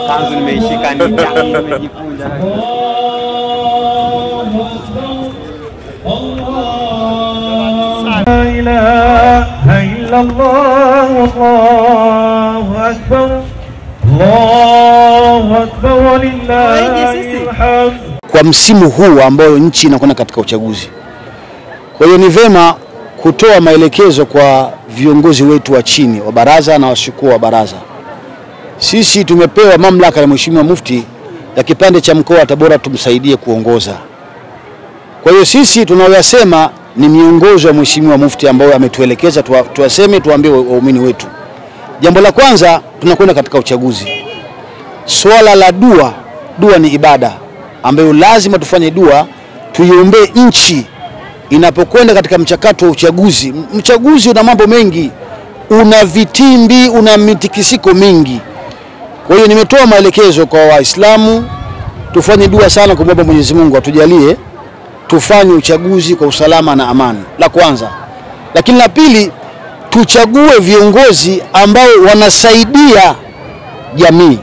Kanzu nimeishika nimejikunja. La ilaha illallah, Allahu akbar, Allahu akbar, walillahil hamd. Kwa msimu huu ambao nchi inakwenda katika uchaguzi, kwa hiyo ni vema kutoa maelekezo kwa viongozi wetu wa chini wa baraza na washukuu wa baraza. Sisi tumepewa mamlaka na Mheshimiwa Mufti ya kipande cha mkoa wa Tabora tumsaidie kuongoza. Kwa hiyo sisi tunaoyasema ni miongozo wa Mheshimiwa Mufti ambao ametuelekeza tuwaseme, tuambie waumini wetu. Jambo la kwanza, tunakwenda katika uchaguzi. Swala la dua ni ibada ambayo lazima tufanye dua, tuiombe nchi inapokwenda katika mchakato wa uchaguzi. Uchaguzi una mambo mengi, una vitimbi, una mitikisiko mingi. Kwa hiyo nimetoa maelekezo kwa Waislamu tufanye dua sana kumwomba Mwenyezi Mungu atujalie tufanye uchaguzi kwa usalama na amani. La kwanza. Lakini la pili, tuchague viongozi ambao wanasaidia jamii.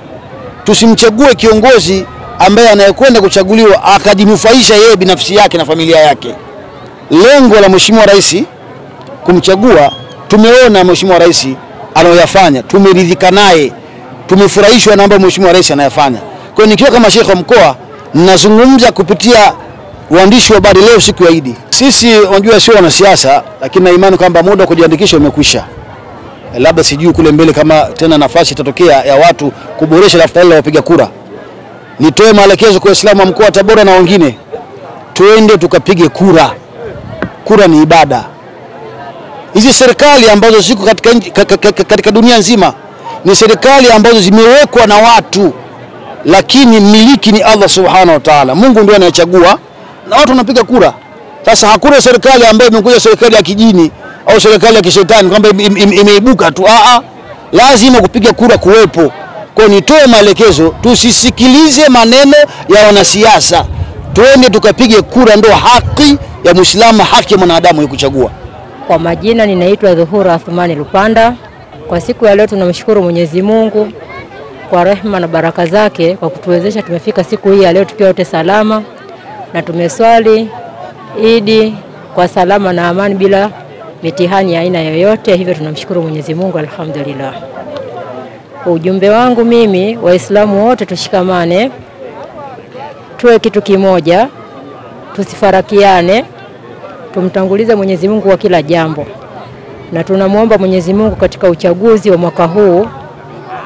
Tusimchague kiongozi ambaye anayekwenda kuchaguliwa akajinufaisha yeye binafsi yake na familia yake. Lengo la Mheshimiwa Rais kumchagua, tumeona Mheshimiwa Rais anayoyafanya, tumeridhika naye, tumefurahishwa na mambo Mheshimiwa Rais anayofanya. Kwa hiyo nikiwa kama Sheikh wa mkoa ninazungumza kupitia waandishi wa habari leo siku ya Idi. Sisi unajua sio wanasiasa, lakini na imani kwamba muda wa kujiandikisha umekwisha. Labda sijui kule mbele kama tena nafasi itatokea ya watu kuboresha daftari la wapiga kura. Nitoe maelekezo kwa Waislamu wa mkoa wa Tabora na wengine, tuende tukapige kura. Kura ni ibada. Hizi serikali ambazo ziko katika dunia nzima ni serikali ambazo zimewekwa na watu, lakini miliki ni Allah Subhanahu wa Ta'ala. Mungu ndiye anayechagua na watu wanapiga kura. Sasa hakuna serikali ambayo imekuja serikali ya kijini au serikali ya kishetani kwamba imeibuka tu. Lazima kupiga kura kuwepo. Kwa nitoe maelekezo, tusisikilize maneno ya wanasiasa. Tuende tukapige kura, ndo haki ya Muislamu, haki ya mwanadamu ni kuchagua. Kwa majina ninaitwa Dhuhura Athmani Lupanda. Kwa siku ya leo tunamshukuru Mwenyezi Mungu kwa rehema na baraka zake kwa kutuwezesha tumefika siku hii ya leo tukiwa wote salama na tumeswali Idi kwa salama na amani bila mitihani ya aina yoyote. Hivyo tunamshukuru Mwenyezi Mungu, alhamdulillah. Ujumbe wangu mimi, Waislamu wote tushikamane, tuwe kitu kimoja, tusifarakiane, tumtangulize Mwenyezi Mungu kwa kila jambo. Na tunamuomba Mwenyezi Mungu katika uchaguzi wa mwaka huu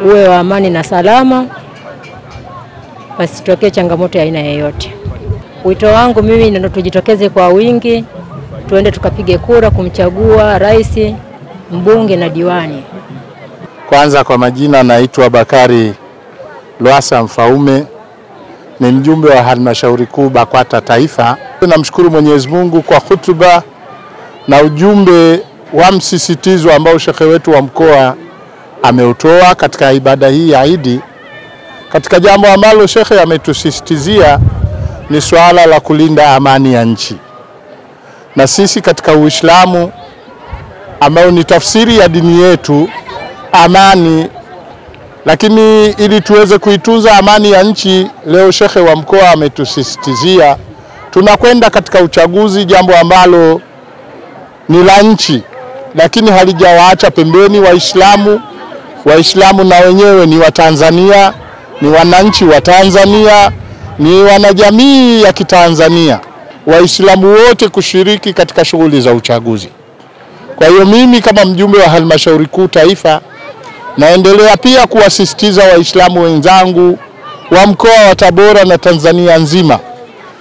uwe wa amani na salama, pasitokee changamoto ya aina yoyote. Wito wangu mimi ndio tujitokeze kwa wingi, tuende tukapige kura kumchagua rais, mbunge na diwani. Kwanza kwa majina naitwa Bakari Lwasa Mfaume, ni mjumbe wa halmashauri kuu BAKWATA Taifa. Namshukuru Mwenyezi Mungu kwa hutuba na ujumbe wa msisitizo ambao shekhe wetu wa mkoa ameutoa katika ibada hii ya Idi. Katika jambo ambalo shekhe ametusisitizia ni swala la kulinda amani ya nchi. Na sisi katika Uislamu ambao ni tafsiri ya dini yetu, amani, lakini ili tuweze kuitunza amani ya nchi, leo shekhe wa mkoa ametusisitizia tunakwenda katika uchaguzi, jambo ambalo ni la nchi, lakini halijawaacha pembeni Waislamu. Waislamu na wenyewe ni Watanzania, ni wananchi wa Tanzania, ni wanajamii ya Kitanzania. Waislamu wote kushiriki katika shughuli za uchaguzi. Kwa hiyo mimi kama mjumbe wa halmashauri kuu taifa naendelea pia kuwasisitiza Waislamu wenzangu wa mkoa wa Tabora na Tanzania nzima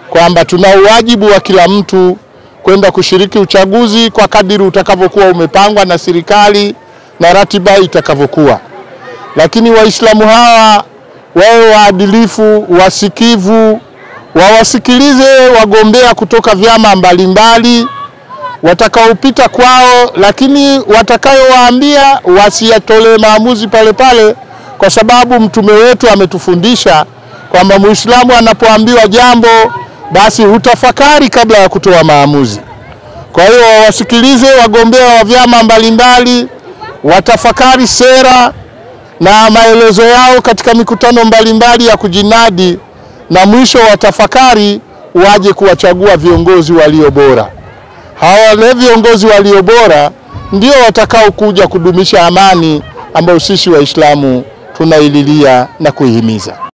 kwamba tuna wajibu wa kila mtu kwenda kushiriki uchaguzi kwa kadiri utakavyokuwa umepangwa na serikali na ratiba itakavyokuwa. Lakini Waislamu hawa wawe waadilifu, wasikivu, wawasikilize wagombea kutoka vyama mbalimbali watakaopita kwao, lakini watakayowaambia wasiyatolee maamuzi pale pale, kwa sababu mtume wetu ametufundisha kwamba Muislamu anapoambiwa jambo basi utafakari kabla ya kutoa maamuzi. Kwa hiyo wasikilize wagombea wa vyama mbalimbali, watafakari sera na maelezo yao katika mikutano mbalimbali ya kujinadi, na mwisho watafakari waje kuwachagua viongozi walio bora. Hawa viongozi walio bora ndio watakao kuja kudumisha amani ambayo sisi Waislamu tunaililia na kuihimiza.